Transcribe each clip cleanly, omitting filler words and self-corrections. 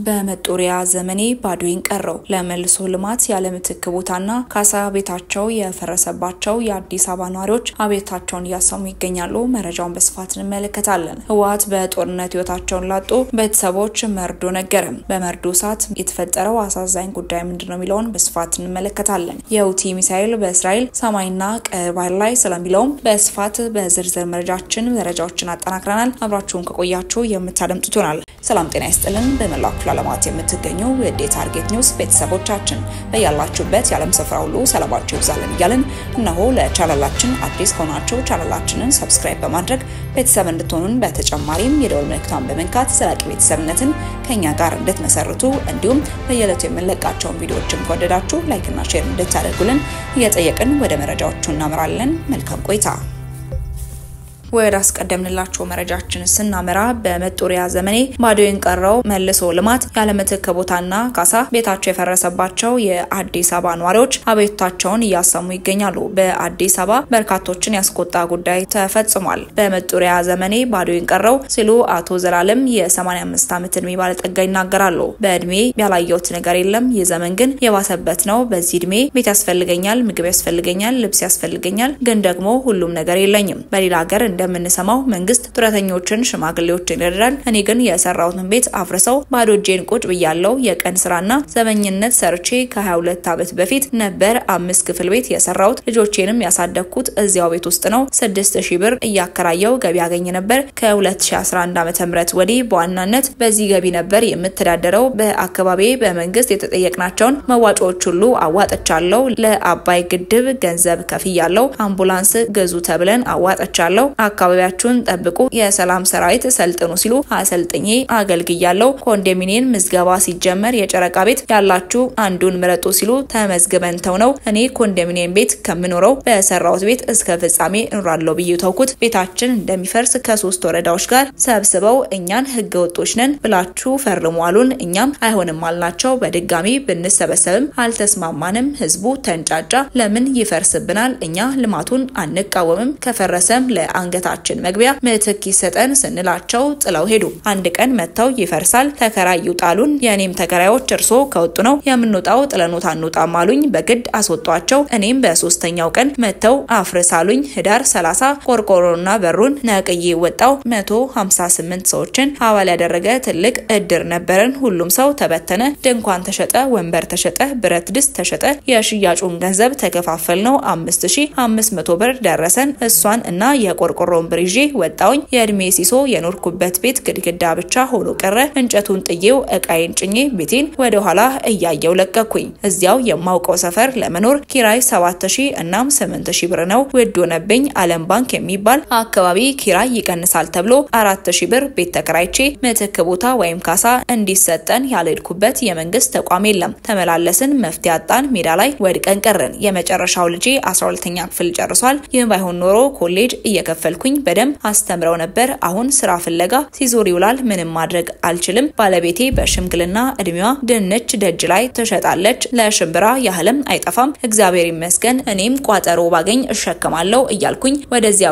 በመጦሪያ ዘመኔ ባዶይን ቀረው ለመልሶ ልማት ያለምትክ ቦታና ካሳ ቤታቸው የፈረሰባቸው የአዲስ አበባ ነዋሪዎች አቤታቸውን ያሰሙ ይገኛሉ። መረጃውን በስፋት እንመለከታለን። ህወሓት በጦርነት ህይወታቸውን ላጡ ቤተሰቦች መርዶ ነገረም። በመርዶ ሰዓት የተፈጠረው አሳዛኝ ጉዳይ ምንድነው የሚለውን በስፋት እንመለከታለን። የሁቲ ሚሳኤል በእስራኤል ሰማይና ቀይ ላይ ስለሚለውም በስፋት በዝርዝር መረጃዎችን አጠናክረናል። አብራችሁን ከቆያችሁ የምታደምጡት ይሆናል። ሰላም ጤና ይስጥልን። በመላው ዓለማት የምትገኙ የዴ ታርጌት ኒውስ ቤተሰቦቻችን በያላችሁበት የዓለም ስፍራ ሁሉ ሰላማችሁ ይብዛልን እያልን እነሆ ለቻናላችን አዲስ ሆናችሁ ቻናላችንን ሰብስክራይብ በማድረግ ቤተሰብ እንድትሆኑን በተጨማሪም የደወል ምልክቱን በመንካት ዘላቂ ቤተሰብነትን ከኛ ጋር እንድትመሰርቱ እንዲሁም በየዕለቱ የምንለቃቸውን ቪዲዮዎችን ከወደዳችሁ ላይክ እና ሼር እንድታደርጉልን እየጠየቅን ወደ መረጃዎቹ እናመራለን። መልካም ቆይታ። ወራስ ቀደምንላችሁ መረጃችን ስናመራ በመጦሪያ ዘመኔ ባዶይን ቀረው መልሶ ልማት ያለምትክ ቦታና ካሳ ቤታቸው የፈረሰባቸው የአዲስ አበባ ነዋሪዎች አቤቱታቸውን እያሰሙ ይገኛሉ። በአዲስ አበባ በርካቶችን ያስቆጣ ጉዳይ ተፈጽሟል። በመጦሪያ ዘመኔ ባዶይን ቀረው ሲሉ አቶ ዘላለም የ85 ዓመት እድሜ ባለጠጋ ይናገራሉ። በእድሜ ያላየሁት ነገር የለም፣ የዘመን ግን የባሰበት ነው። በዚህ እድሜ ቤት ያስፈልገኛል፣ ምግብ ያስፈልገኛል፣ ልብስ ያስፈልገኛል፣ ግን ደግሞ ሁሉም ነገር የለኝም። በሌላ ሀገር እንደምንሰማው መንግስት ጡረተኞችን ሽማግሌዎችን ይረዳል። እኔ ግን የሰራውትን ቤት አፍርሰው ባዶ እጄን ቁጭ ብያለሁ። የቀን ስራና ዘመኝነት ሰርቼ ከ22 ዓመት በፊት ነበር 5 ክፍል ቤት የሰራውት። ልጆቼንም ያሳደግኩት እዚያው ቤት ውስጥ ነው። 6000 ብር እያከራየው ገቢ ያገኝ ነበር። ከ2011 ዓ.ም ወዲህ በዋናነት በዚህ ገቢ ነበር የምተዳደረው። በአካባቢ በመንግስት የተጠየቅናቸውን መዋጮዎች ሁሉ አዋጥቻለሁ። ለአባይ ግድብ ገንዘብ ከፍያለሁ። አምቡላንስ ገዙ ተብለን አዋጥቻለሁ። አካባቢያችሁን ጠብቁ፣ የሰላም ሰራዊት ሰልጥኑ ሲሉ አሰልጥኜ አገልግያለሁ። ኮንዶሚኒየም ምዝገባ ሲጀመር የጨረቃ ቤት ያላችሁ አንዱን ምረጡ ሲሉ ተመዝግበን ነው እኔ ኮንዶሚኒየም ቤት ከምኖረው በሰራውት ቤት እስከ ፍጻሜ እንራለው ብዬ ተውኩት። ቤታችን እንደሚፈርስ ከ3 ወረዳዎች ጋር ሰብስበው እኛን ህገ ወጦች ነን ብላችሁ ፈርሙ አሉን። እኛም አይሆንም አልናቸው። በድጋሚ ብንሰበሰብም አልተስማማንም። ህዝቡ ተንጫጫ። ለምን ይፈርስብናል? እኛ ልማቱን አንቃወምም። ከፈረሰም ለአንገታችን መግቢያ ምትክ ይሰጠን ስንላቸው ጥለው ሄዱ። አንድ ቀን መተው ይፈርሳል ተከራዩ ጣሉን። የኔም ተከራዮች እርሶ ከወጡ ነው የምንወጣው፣ ጥለኑት አንወጣም አሉኝ። በግድ አስወጧቸው። እኔም በሶስተኛው ቀን መተው አፍርሳሉኝ። ህዳር 30 ቆርቆሮና በሩን ነቅዬ ወጣው። 158 ሰዎችን አባል ያደረገ ትልቅ እድር ነበረን። ሁሉም ሰው ተበተነ። ድንኳን ተሸጠ፣ ወንበር ተሸጠ፣ ብረት ድስት ተሸጠ። የሽያጩን ገንዘብ ተከፋፈል ነው 5500 ብር ደረሰን። እሷን እና የቆርቆሮን ብር ይዤ ወጣውኝ። የእድሜ ሲሶ የኖርኩበት ቤት ግድግዳ ብቻ ሆኖ ቀረ። እንጨቱን ጥዬው እቃዬን ጭኜ ቤቴን ወደ ኋላ እያየው ለቀኩኝ። እዚያው የማውቀው ሰፈር ለመኖር ኪራይ 7000 እናም 8000 ብር ነው። ውድ ሆነብኝ። ዓለም ባንክ የሚባል አካባቢ ኪራይ ይቀንሳል ተብሎ 4000 ብር ቤት ተከራይቼ ምትክ ቦታ ወይም ካሳ እንዲሰጠን ያልሄድኩበት የመንግስት ተቋም የለም። ተመላለስን፣ መፍትሄ አጣን፣ ሜዳ ላይ ወድቀን ቀረን። የመጨረሻው ልጄ 12ኛ ክፍል ጨርሷል። ይህም ባይሆን ኖሮ ኮሌጅ እየከፈልኩኝ በደም አስተምረው ነበር። አሁን ስራ ፍለጋ ሲዞር ይውላል። ምንም ማድረግ አልችልም። ባለቤቴ በሽምግልና እድሜዋ ድንች ደጅ ላይ ተሸጣለች። ለሽምብራ ያህልም አይጠፋም። እግዚአብሔር ይመስገን። እኔም ቋጠሮ ባገኝ እሸከማለሁ እያልኩኝ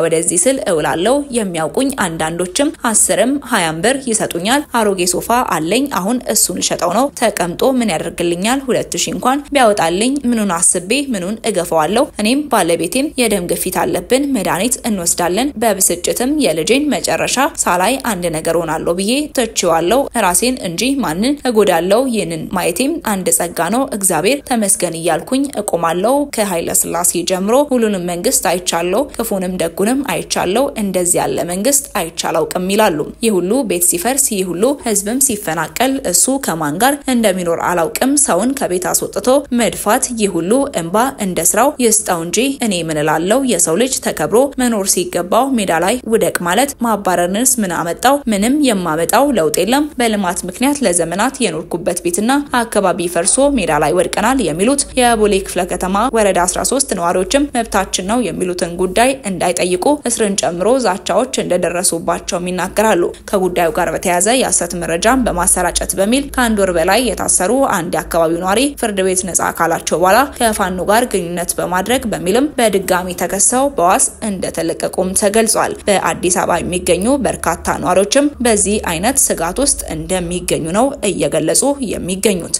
ወደዚህ ስል እውላለሁ። የሚያውቁኝ አንዳንዶችም 10ም 20 ብር ይሰጡኛል። አሮጌ ሶፋ አለኝ። አሁን እሱን ሸጠው ነው ተቀምጦ ምን ያደርግልኛል? 2000 እንኳን ቢያወጣልኝ ምኑን አስቤ ምኑን እገፈዋለሁ? እኔም ባለቤቴም የደም ግፊት አለብን። መድኃኒት እንወስዳለን። በብስጭትም የልጄን መጨረሻ ሳላይ አንድ ነገር ሆናለሁ ብዬ ተችዋለሁ ራሴን እንጂ ማንን እጎዳለሁ? ይህንን ማየቴም አንድ ጸጋ ነው። እግዚአብሔር ተመስገን እያልኩኝ እቆማለሁ። ከኃይለ ሥላሴ ጀምሮ ሁሉንም መንግስት አይቻለሁ፣ ክፉንም ደጉንም አይቻለሁ። እንደዚህ ያለ መንግስት አይቻላውቅም ይላሉ። ይህ ሁሉ ቤት ሲፈርስ፣ ይህ ሁሉ ህዝብም ሲፈናቀል እሱ ከማን ጋር እንደሚኖር አላውቅም። ሰውን ከቤት አስወጥቶ መድፋት፣ ይህ ሁሉ እንባ እንደ ስራው ይስጣው እንጂ እኔ ምን እላለሁ? የሰው ልጅ ተከብሮ መኖር ሲገባው ሜዳ ላይ ውደቅ ማለት ማባረርንስ ምን አመጣው? ምንም የማመጣው ለውጥ የለም። በልማት ምክንያት ለዘመናት የኖርኩበት ቤትና አካባቢ ፈርሶ ሜዳ ላይ ወድቀናል የሚሉት የቦሌ ክፍለ ከተማ ወረዳ 13 ነዋሪዎችም መብታችን ነው የሚሉትን ጉዳይ እንዳይጠይቁ እስርን ጨምሮ ዛቻዎች እንደደረሱባቸው ይናገራሉ። ከጉዳዩ ጋር በተያያዘ የሐሰት መረጃን በማሰራጨት በሚል ከአንድ ወር በላይ የታሰሩ አንድ የአካባቢው ነዋሪ ፍርድ ቤት ነጻ አካላቸው በኋላ ከፋኖ ጋር ግንኙነት በማድረግ በሚልም በድጋሚ ተከሰው በዋስ እንደተለቀቁም ተገ ተገልጿል። በአዲስ አበባ የሚገኙ በርካታ ነዋሪዎችም በዚህ አይነት ስጋት ውስጥ እንደሚገኙ ነው እየገለጹ የሚገኙት።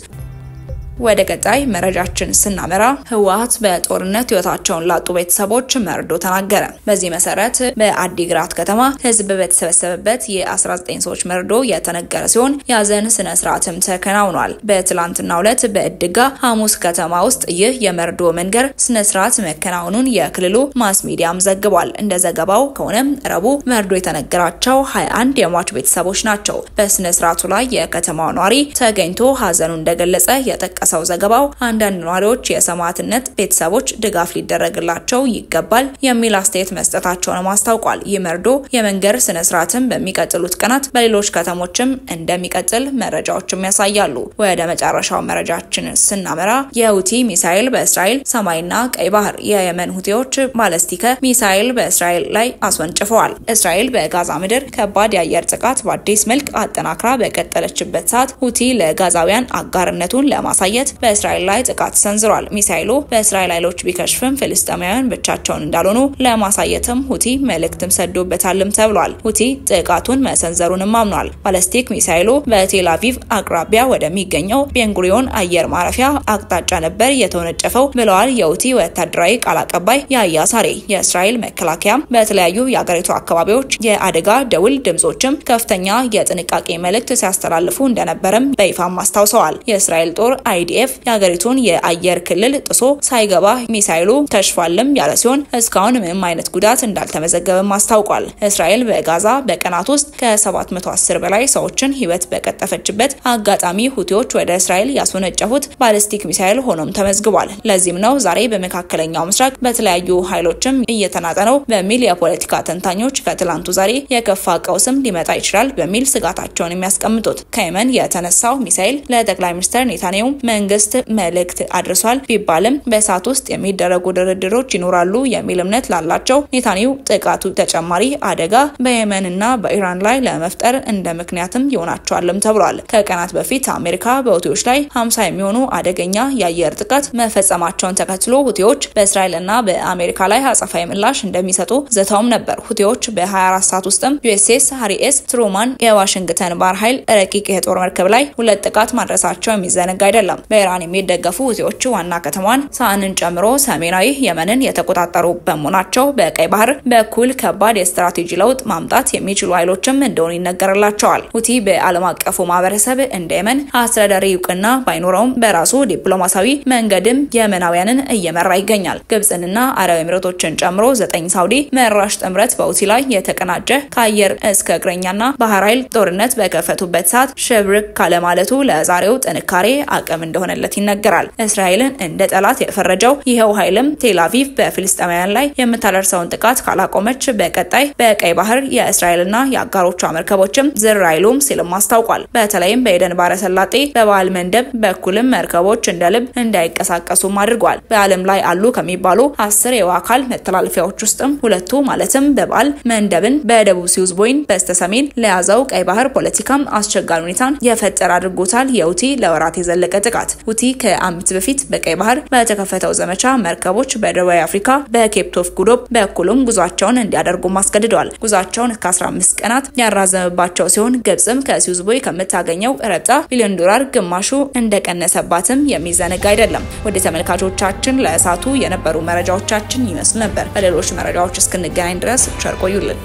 ወደ ቀጣይ መረጃችን ስናመራ ህወሓት በጦርነት ህይወታቸውን ላጡ ቤተሰቦች መርዶ ተናገረ። በዚህ መሰረት በአዲግራት ከተማ ህዝብ በተሰበሰበበት የ19 ሰዎች መርዶ የተነገረ ሲሆን ያዘን ስነ ስርዓትም ተከናውኗል። በትላንትናው ዕለት በእድጋ ሐሙስ ከተማ ውስጥ ይህ የመርዶ መንገር ስነ ስርዓት መከናወኑን የክልሉ ማስ ሚዲያም ዘግቧል። እንደ ዘገባው ከሆነ ረቡዕ መርዶ የተነገራቸው 21 የሟች ቤተሰቦች ናቸው። በስነ ስርዓቱ ላይ የከተማው ነዋሪ ተገኝቶ ሀዘኑን እንደገለጸ የጠቀሰው ዘገባው አንዳንድ ነዋሪዎች የሰማዕትነት ቤተሰቦች ድጋፍ ሊደረግላቸው ይገባል የሚል አስተያየት መስጠታቸውን አስታውቋል። ይህ መርዶ የመንገር ስነ ስርዓትም በሚቀጥሉት ቀናት በሌሎች ከተሞችም እንደሚቀጥል መረጃዎችም ያሳያሉ። ወደ መጨረሻው መረጃችን ስናመራ የሁቲ ሚሳኤል በእስራኤል ሰማይና ቀይ ባህር የየመን ሁቲዎች ባለስቲክ ሚሳኤል በእስራኤል ላይ አስወንጭፈዋል። እስራኤል በጋዛ ምድር ከባድ የአየር ጥቃት በአዲስ መልክ አጠናክራ በቀጠለችበት ሰዓት ሁቲ ለጋዛውያን አጋርነቱን ለማሳየት በእስራኤል ላይ ጥቃት ሰንዝሯል። ሚሳኤሉ በእስራኤል ኃይሎች ቢከሽፍም ፍልስጤማውያን ብቻቸውን እንዳልሆኑ ለማሳየትም ሁቲ መልእክትም ሰዶበታልም ተብሏል። ሁቲ ጥቃቱን መሰንዘሩንም አምኗል። ባለስቲክ ሚሳኤሉ በቴል አቪቭ አቅራቢያ ወደሚገኘው ቤንጉሪዮን አየር ማረፊያ አቅጣጫ ነበር የተወነጨፈው ብለዋል የሁቲ ወታደራዊ ቃል አቀባይ ያህያ ሳሬ። የእስራኤል መከላከያ በተለያዩ የአገሪቱ አካባቢዎች የአደጋ ደውል ድምጾችም ከፍተኛ የጥንቃቄ መልእክት ሲያስተላልፉ እንደነበረም በይፋም አስታውሰዋል። የእስራኤል ጦር IDF የሀገሪቱን የአየር ክልል ጥሶ ሳይገባ ሚሳኤሉ ከሽፏልም ያለ ሲሆን እስካሁን ምንም አይነት ጉዳት እንዳልተመዘገበም አስታውቋል። እስራኤል በጋዛ በቀናት ውስጥ ከ710 በላይ ሰዎችን ህይወት በቀጠፈችበት አጋጣሚ ሁቲዎች ወደ እስራኤል ያስወነጨፉት ባሊስቲክ ሚሳኤል ሆኖም ተመዝግቧል። ለዚህም ነው ዛሬ በመካከለኛው ምስራቅ በተለያዩ ኃይሎችም እየተናጠ ነው በሚል የፖለቲካ ተንታኞች ከትላንቱ ዛሬ የከፋ ቀውስም ሊመጣ ይችላል በሚል ስጋታቸውን የሚያስቀምጡት። ከየመን የተነሳው ሚሳኤል ለጠቅላይ ሚኒስትር ኔታንያሁ መንግስት መልእክት አድርሷል ቢባልም በእሳት ውስጥ የሚደረጉ ድርድሮች ይኖራሉ የሚል እምነት ላላቸው ኔታንያሁ ጥቃቱ ተጨማሪ አደጋ በየመንና በኢራን ላይ ለመፍጠር እንደ ምክንያትም ይሆናቸዋልም ተብሏል። ከቀናት በፊት አሜሪካ በሁቲዎች ላይ 50 የሚሆኑ አደገኛ የአየር ጥቃት መፈጸማቸውን ተከትሎ ሁቲዎች በእስራኤልና በአሜሪካ ላይ አጸፋዊ ምላሽ እንደሚሰጡ ዘታውም ነበር። ሁቲዎች በ24 ሰዓት ውስጥም USS ሃሪ ኤስ ትሩማን የዋሽንግተን ባህር ኃይል ረቂቅ የጦር መርከብ ላይ 2 ጥቃት ማድረሳቸው የሚዘነጋ አይደለም። በኢራን የሚደገፉ ሁቲዎች ዋና ከተማዋን ሳዕንን ጨምሮ ሰሜናዊ የመንን የተቆጣጠሩ በመሆናቸው በቀይ ባህር በኩል ከባድ የስትራቴጂ ለውጥ ማምጣት የሚችሉ ኃይሎችም እንደሆኑ ይነገርላቸዋል። ሁቲ በዓለም አቀፉ ማህበረሰብ እንደ የመን አስተዳዳሪ እውቅና ባይኖረውም በራሱ ዲፕሎማሲያዊ መንገድም የመናውያንን እየመራ ይገኛል። ግብጽንና አረብ ኤሚሬቶችን ጨምሮ 9 ሳውዲ መራሽ ጥምረት በሁቲ ላይ የተቀናጀ ከአየር እስከ እግረኛና ባህር ኃይል ጦርነት በከፈቱበት ሰዓት ሽብርክ ካለማለቱ ለዛሬው ጥንካሬ አቅም እንደሆነለት ይነገራል። እስራኤልን እንደ ጠላት የፈረጀው ይሄው ኃይልም ቴል አቪቭ በፍልስጤማውያን ላይ የምታደርሰውን ጥቃት ካላቆመች በቀጣይ በቀይ ባህር የእስራኤልና የአጋሮቿ መርከቦችም ዝር አይሉም ሲልም አስታውቋል። በተለይም በኤደን ባህረ ሰላጤ በባል መንደብ በኩልም መርከቦች እንደልብ እንዳይቀሳቀሱም አድርጓል። በዓለም ላይ አሉ ከሚባሉ 10 የውሃ አካል መተላለፊያዎች ውስጥም ሁለቱ ማለትም በባል መንደብን በደቡብ ሲዩዝ ቦይን በስተሰሜን ለያዘው ቀይ ባህር ፖለቲካም አስቸጋሪ ሁኔታን የፈጠረ አድርጎታል። የሁቲ ለወራት የዘለቀ ጥቃት ሁቲ ከዓመት በፊት በቀይ ባህር በተከፈተው ዘመቻ መርከቦች በደቡብ አፍሪካ በኬፕ ኦፍ ጉድ ሆፕ በኩልም ጉዟቸውን እንዲያደርጉ ማስገድደዋል። ጉዟቸውን እስከ 15 ቀናት ያራዘመባቸው ሲሆን ግብጽም ከሲዩዝ ቦይ ከምታገኘው ረብጣ ቢሊዮን ዶላር ግማሹ እንደቀነሰባትም የሚዘነጋ አይደለም። ወደ ተመልካቾቻችን ለእሳቱ የነበሩ መረጃዎቻችን ይመስሉ ነበር። በሌሎች መረጃዎች እስክንገናኝ ድረስ ቸር ቆዩልን።